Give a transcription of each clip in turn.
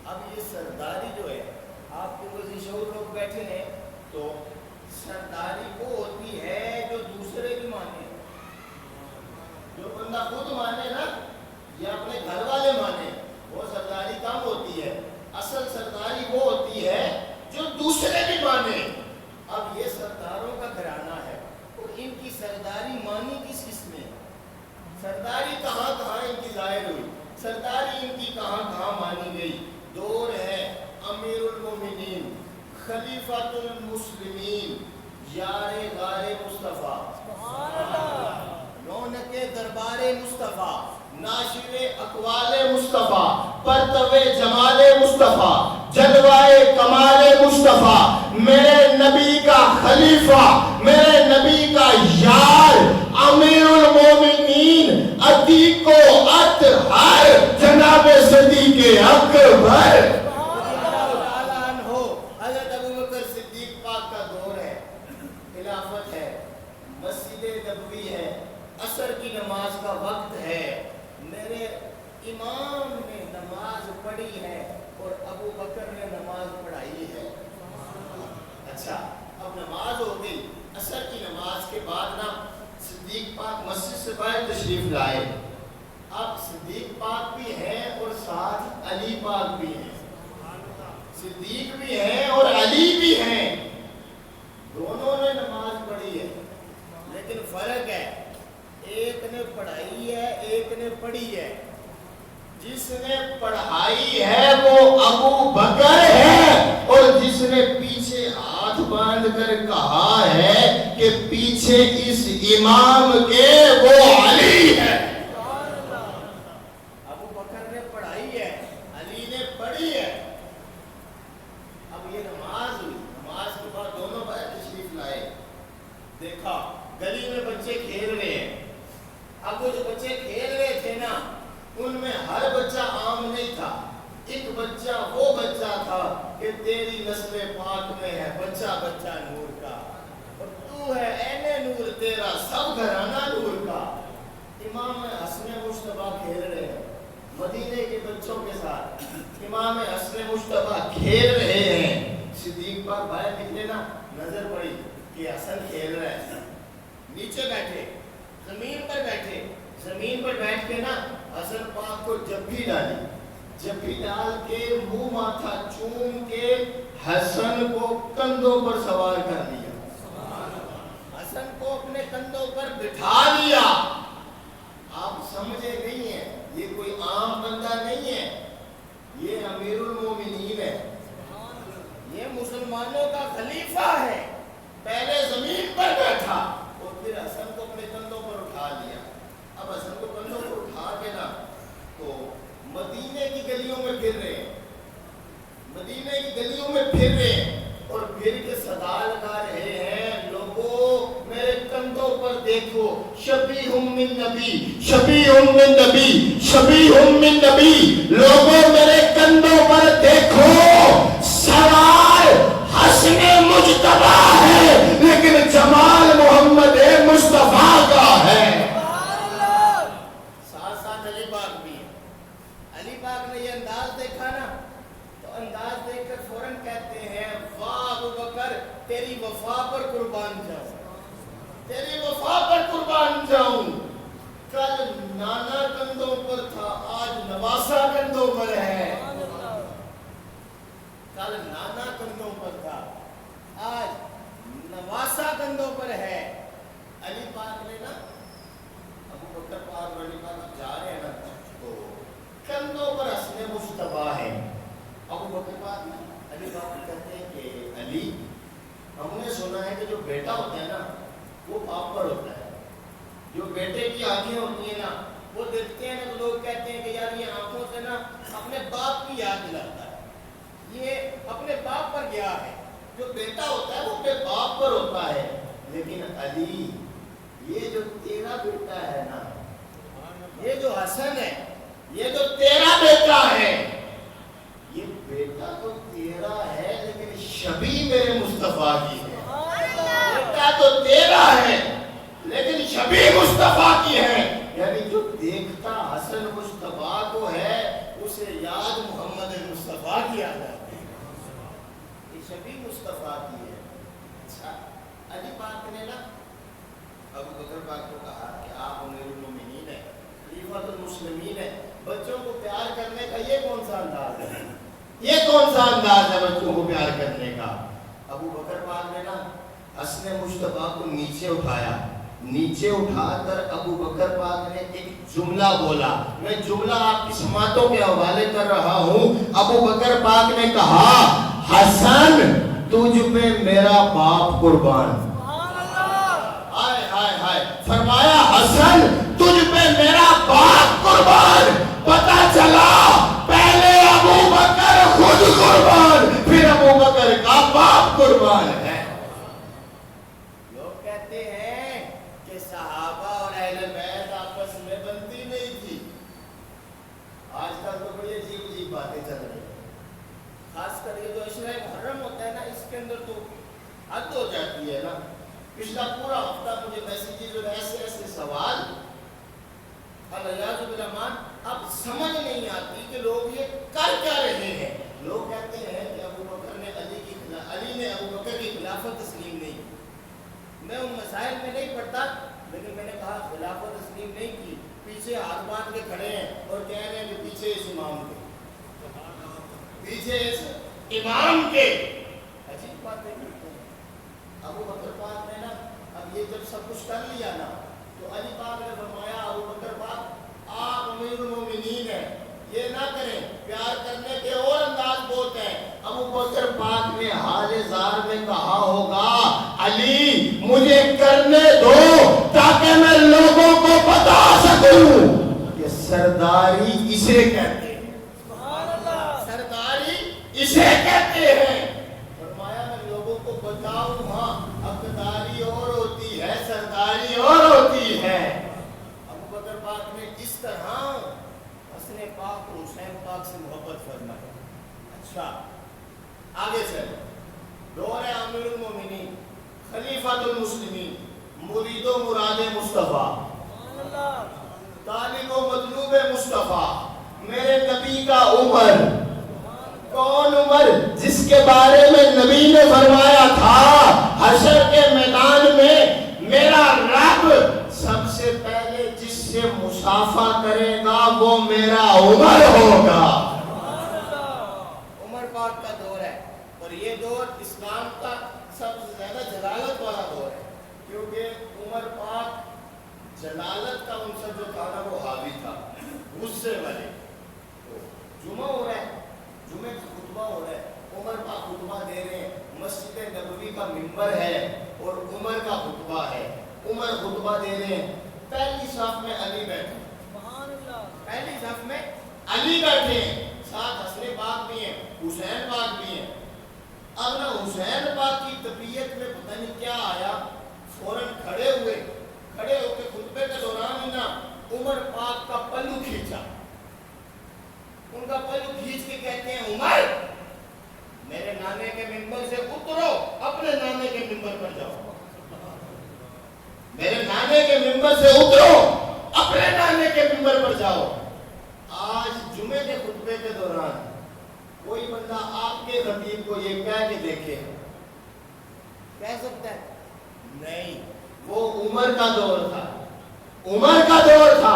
اب یہ سرداری جو ہے، آپ کے وزیر شعور لوگ بیٹھے ہیں، تو سرداری وہ ہوتی ہے جو دوسرے بھی مانے، جو بندہ خود مانے نا یا اپنے گھر والے مانے، وہ سرداری کم ہوتی ہے۔ اصل سرداری وہ ہوتی ہے جو دوسرے بھی مانے۔ اب یہ سرداروں کا گھرانہ ہے اور ان کی سرداری مانی کس کس نے؟ سرداری کہاں کہاں ان کی ظاہر ہوئی، سرداری ان کی کہاں کہاں مانی گئی؟ دور ہے امیر المومنین، خلیفۃ المسلمین، یار غار مصطفیٰ، رونق دربار مصطفیٰ، ناشر اقوال مصطفیٰ، پرتو جمال مصطفیٰ، جلوائے کمال مصطفیٰ، میرے نبی کا خلیفہ، میرے نبی کا یار، امیر المومنین، عتیق و اطہر، جناب صدیق اکبر عصر کی نماز کا وقت ہے، میرے امام نے نماز پڑھی ہے اور ابو بکر نے نماز پڑھائی ہے۔ اچھا، اب نماز ہو گئی، عصر کی نماز کے بعد نا صدیق پاک مسجد سے باہر تشریف لائے۔ اب صدیق پاک بھی ہیں اور ساتھ علی پاک بھی ہیں، صدیق بھی ہیں اور علی بھی ہیں، دونوں نے نماز پڑھی ہے، لیکن فرق ہے، ایک نے پڑھائی ہے ایک نے پڑھی ہے۔ جس نے پڑھائی ہے وہ ابو بکر ہے، اور جس نے پیچھے ہاتھ باندھ کر کہا ہے کہ پیچھے اس امام کے وہ علی ہے۔ ابو بکر نے پڑھائی ہے، علی نے پڑھی ہے۔ اب یہ نماز ہوئی، نماز کے بعد دونوں باہر تشریف لائے، دیکھا گلی میں بچے کھیل رہے ہیں۔ اب وہ جو بچے کھیل رہے تھے نا، ان میں ہر بچہ عام نہیں تھا، ایک بچہ وہ بچہ تھا کہ تیری نسل پاک میں ہے، بچہ بچہ نور کا، اور تو ہے این نور، تیرا سب گھرانہ نور کا۔ امام حسن مصطفیٰ کھیل رہے ہیں مدینے کے بچوں کے ساتھ، امام حسن مصطفیٰ کھیل رہے ہیں۔ صدیق پاک باہر نکلے نا، نظر پڑی کہ حسن کھیل رہا ہے، نیچے بیٹھے، زمین پر بیٹھے، زمین پر بیٹھ کے نا حسن پاک کو جبھی ڈالی، جبھی ڈال کے منہ ماتھا چوم کے حسن کو کندھوں پر سوار کر لیا، حسن کو اپنے کندھوں پر بٹھا لیا۔ آپ سمجھے نہیں ہیں، یہ کوئی عام بندہ نہیں ہے، یہ امیر المومنین ہے، یہ مسلمانوں کا خلیفہ ہے۔ پہلے زمین پر بیٹھا اور پھر حسن کو اپنے کندھوں پر اٹھا لیا۔ اب حسن کو کندھوں پر اٹھا کے نا تو مدینے کی گلیوں میں پھر رہے ہیں، مدینے کی گلیوں میں پھر رہے ہیں، اور پھر کے صدا لگا رہے ہیں، لوگوں میرے کندھوں پر دیکھو، شبیہ من نبی، شبیہ من نبی، شبیہ من نبی، لوگوں میرے کندھوں پر دیکھو، سوال حسن مجتبی ہے لیکن جمال محمد مصطفیٰ کا ہے۔ ساتھ ساتھ علی پاک بھی ہے۔ علی پاک نے یہ انداز دیکھا نا تو انداز دیکھ کر فوراً کہتے ہیں، واہ ابو بکر، تیری وفا پر قربان جاؤں، تیری وفا پر قربان جاؤں۔ کل نانا کندھوں پر تھا، آج نواسا کندھوں پر ہے، کل نانا کندھوں پر تھا، آج نواسا کندھوں پر ہے۔ علی پاک نے نا ابو بکر پاک اور علی پاک جا رہے ہیں نا تو کندھوں پر حسن مصطفیٰ ہے۔ ابو بکر پاک علی پاک کہتے ہیں کہ علی، ہم نے سنا ہے کہ جو بیٹا ہوتا ہے نا وہ باپ پر ہوتا ہے، جو بیٹے کی آنکھیں ہوتی ہیں نا وہ دیکھتے ہیں نا تو لوگ کہتے ہیں کہ یار یہ آنکھوں سے نا اپنے باپ کی یاد دلاتا ہے، یہ اپنے باپ پر گیا ہے۔ جو بیٹا ہوتا ہے وہ اپنے باپ پر ہوتا ہے، لیکن علی یہ جو تیرا بیٹا ہے نا، یہ جو حسن ہے، یہ جو تیرا بیٹا ہے، یہ بیٹا تو تیرا ہے لیکن شبیہ میرے مصطفیٰ کی ہے۔ بیٹا تو تیرا ہے لیکن شبیہ مصطفیٰ کی ہے، یعنی جو دیکھتا حسن مصطفیٰ کو ہے اسے یاد محمد مصطفیٰ کی آ جاتی ہے، یہ شبیہ مصطفیٰ کی ہے۔ اچھا علی پاک نے نا ابو بکر پاک کو کہا کہ آپ امیر المومنین ہیں، خلیفۃ المسلمین ہیں، بچوں کو پیار کرنے کا یہ کون سا انداز ہے، یہ کون سا انداز ہے بچوں کو پیار کرنے کا؟ ابو بکر پاک نے نا حسن مصطفیٰ کو نیچے اٹھایا، نیچے اٹھا کر ابو بکر پاک نے ایک جملہ بولا، میں جملہ آپ کی سماعتوں کے حوالے کر رہا ہوں۔ ابو بکر پاک نے کہا حسن تجھ پہ میرا باپ قربان، ہائے ہائے ہائے، فرمایا حسن تجھ پہ میرا باپ قربان۔ پتہ چلا پہلے ابو بکر خود قربان، پھر ابو بکر کا باپ قربان ہے۔ لوگ کہتے ہیں کہ صحابہ اور اہل بیت آپس میں بنتی نہیں تھی، آج کل تو بڑی عجیب عجیب باتیں چل رہی ہیں، خاص کر یہ جو عشرہ محرم ہوتا ہے نا، اس کے اندر تو حد ہو جاتی ہے نا۔ پچھلا پورا ہفتہ مجھے میسیجز اور ایسے سوال، الیاذ بالرحمن، اب سمجھ نہیں آتی کہ لوگ یہ کر کیا رہے ہیں۔ لوگ کہتے ہیں کہ ابو بکر نے علی نے ابو بکر کی خلافت تسلیم نہیں کی۔ میں ان مسائل میں نہیں پڑھتا، لیکن میں نے کہا خلافت تسلیم نہیں کی، پیچھے ہاتھ باندھ کے کھڑے ہیں اور کہہ رہے ہیں کہ پیچھے اس امام کے، پیچھے اس امام کے، عجیب باتیں کرتے ہیں۔ ابو بکر پاک نے نا اب یہ جب سب کچھ کر لیا نا تو علی پاک نے فرمایا ابو بکر پاک آپ امیر المومنین ہیں، یہ نہ کریں، پیار کرنے کے اور انداز بولتے ہیں۔ ابو بکر پاک نے حال زار میں کہا ہوگا علی مجھے کرنے دو تاکہ میں لوگوں کو بتا سکوں کہ سرداری اسے کہتے ہیں، سرداری اسے کہتے ہیں۔ فرمایا میں لوگوں کو بتاؤں، ہاں حقداری اور ہوتی ہے، سرداری اور ہوتی ہے۔ ابو بکر پاک نے اس طرح حسن پاک اور حسین پاک سے محبت فرمائی۔ اچھا آگے چلو، دور امیر المومنین، خلیفۃ المسلمین، مرید و مراد مصطفیٰ، طالب و مطلوب مصطفیٰ، میرے نبی کا عمر، کون عمر؟ جس کے بارے میں نبی نے فرمایا تھا حشر کے میدان میں میرا رب سب سے پہلے جس سے مصافحہ کرے گا وہ میرا عمر ہوگا۔ عمر پاک کا دور ہے، اور یہ دور اسلام کا سب سے زیادہ جلالت والا دور ہے، کیونکہ عمر پاک جلالت کا عنصر جو تھا نا وہ حاوی تھا، غصے والے۔ جمعہ ہو رہا ہے، جمعے کا خطبہ ہو رہا ہے، عمر پاک خطبہ دے رہے ہیں، مسجد نبوی کا منبر ہے اور عمر کا خطبہ ہے، عمر خطبہ دے رہے ہیں، پہلی صف میں علی بیٹھے، پہلی صف میں علی بیٹھے ہیں، ساتھ حسن پاک بھی ہیں، حسین پاک بھی ہیں۔ اب نا حسین پاک کی طبیعت میں پتہ نہیں کیا آیا، فوراً کھڑے ہوئے، کھڑے ہو کے خطبے کے دوران ہی نا عمر پاک کا پلو کھینچا، ان کا پلو کھینچ کے کہتے ہیں عمر میرے نانے کے منبر سے اترو، اپنے نانے کے منبر پر جاؤ، میرے نانے کے منبر سے اترو، اپنے نانے کے منبر پر جاؤ۔ آج جمعے کے خطبے کے دوران کوئی بندہ آپ کے خطیب کو یہ کہہ کے دیکھے، کہہ سکتا ہے؟ نہیں، وہ عمر کا دور تھا، عمر کا دور تھا۔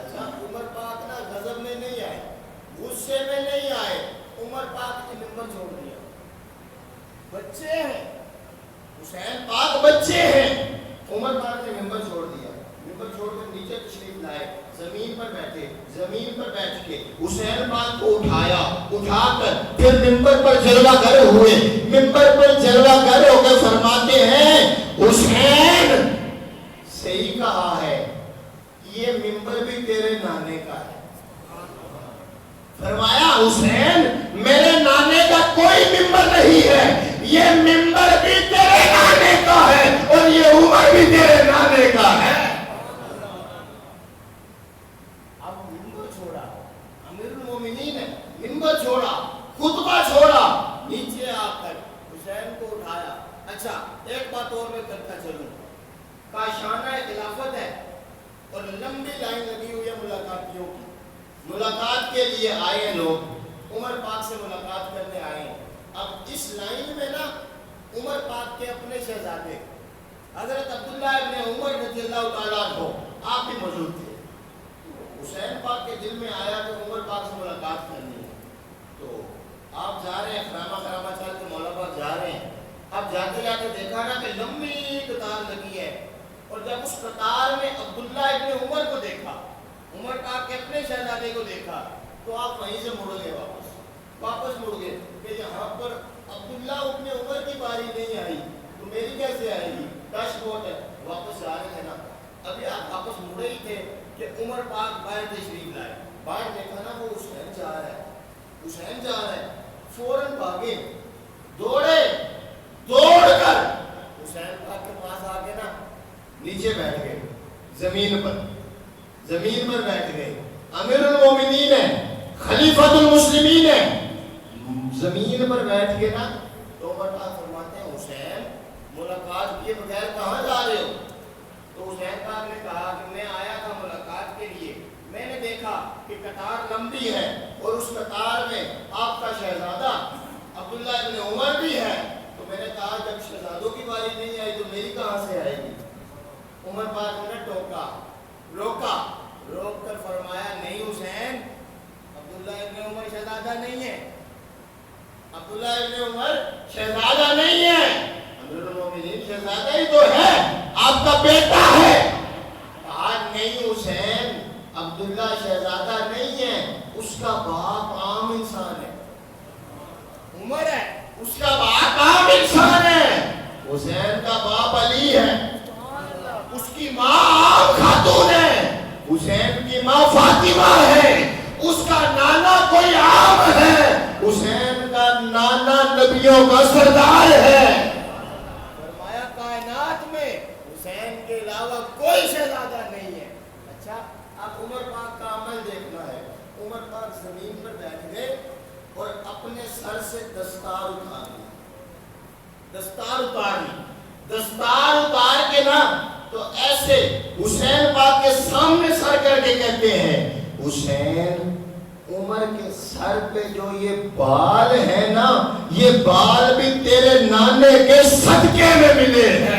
اچھا عمر پاک نا غضب میں نہیں آئے، غصے میں نہیں آئے، عمر پاک نے منبر چھوڑ دیا، بچے ہیں حسین پاک، بچے ہیں، عمر پاک نے منبر چھوڑ دیا، منبر چھوڑ کر نیچے تشریف لائے، زمین پر بیٹھے، زمین پر بیٹھ کے حسین پاک کو اٹھایا، اٹھا کر پھر منبر پر جلوہ گر ہوئے، منبر پر جلوہ گر ہو کے فرماتے ہیں حسین صحیح کہا ہے، یہ منبر بھی تیرے نانے کا ہے۔ فرمایا حسین میرے نانے کا کوئی منبر نہیں ہے، یہ منبر بھی تیرے نانے کا ہے اور یہ عمر بھی تیرے نانے کا ہے۔ اب منبر چھوڑا، امیر المومنین ہے، منبر چھوڑا، خطبہ چھوڑا، نیچے آ کر حسین کو اٹھایا۔ اچھا ایک بات اور میں کرتا چلوں، کاشانہ خلافت ہے اور لمبی لائن لگی ہوئی ہے ملاقاتیوں کی، ملاقات کے لیے آئے لوگ، عمر پاک سے ملاقات کرنے آئے ہیں۔ اب اس لائن میں نا عمر پاک کے اپنے شہزادے حضرت عبداللہ ابن عمر رضی اللہ تعالیٰ عنہ آپ بھی موجود تھے۔ حسین پاک کے دل میں آیا کہ عمر پاک سے ملاقات کرنی ہے، تو آپ جا رہے ہیں، خرامہ چل کے مولا پاک جا رہے ہیں۔ اب جاتے جاتے دیکھا نا کہ لمبی قطار لگی ہے، اور جب اس قطار میں عبداللہ ابن عمر کو دیکھا، عمر پاک کے اپنے شہزادے کو دیکھا، تو آپ وہیں سے مڑ گئے، واپس مڑ گئے کہ یہاں پر عبداللہ ابن عمر کی باری نہیں آئی تو میری کیسے آئے گی؟ ٹچ بہت ہے، واپس جا رہے تھے نا، ابھی آپ واپس مڑے ہی تھے کہ عمر پاک باہر تشریف لائے۔ باہر دیکھا نا وہ حسین جا رہا ہے، فوراً بھاگے، دوڑے، دوڑ کر حسین پاک کے پاس آ کے نا نیچے بیٹھ گئے، زمین پر بیٹھ گئے۔ امیر المومنین ہے، خلیفۃ المسلمین ہے، زمین پر بیٹھ کے نا تو عمر پاک فرماتے ہیں حسین ملاقات کیے بغیر کہاں جا رہے ہو؟ تو حسین پاک نے کہا کہ میں آیا تھا ملاقات کے لیے، میں نے دیکھا کہ قطار لمبی ہے اور اس قطار میں آپ کا شہزادہ عبداللہ ابن عمر بھی ہے، تو میں نے کہا جب شہزادوں کی باری نہیں آئی تو میری کہاں سے آئے گی؟ عمر پاک نے روک کر فرمایا نہیں حسین، عبداللہ ابن عمر شہزادہ نہیں ہے، عبداللہ ابن عمر شہزادہ نہیں ہے، امیر المومنین شہزادہ ہی تو ہے، آپ کا بیٹا ہے۔ کہا نہیں حسین، عبداللہ شہزادہ نہیں ہے، اس کا باپ عام انسان ہے، عمر ہے، اس کا باپ عام انسان ہے، حسین کا باپ علی ہے، اس کی ماں عام خاتون ہے، حسین کی ماں فاطمہ ہے، اس کا نانا کوئی عام ہے، حسین کا نانا نبیوں کا سردار ہے۔ فرمایا کائنات میں حسین کے علاوہ کوئی شہزادہ نہیں ہے۔ اچھا اب عمر پاک کا عمل دیکھنا ہے۔ عمر پاک زمین پر بیٹھ گئے اور اپنے سر سے دستار اتار کے نا تو ایسے حسین پاک کے سامنے سر کر کے کہتے ہیں حسین عمر کے سر پہ جو یہ بال ہے نا، یہ بال بھی تیرے نانے کے صدقے میں ملے ہیں۔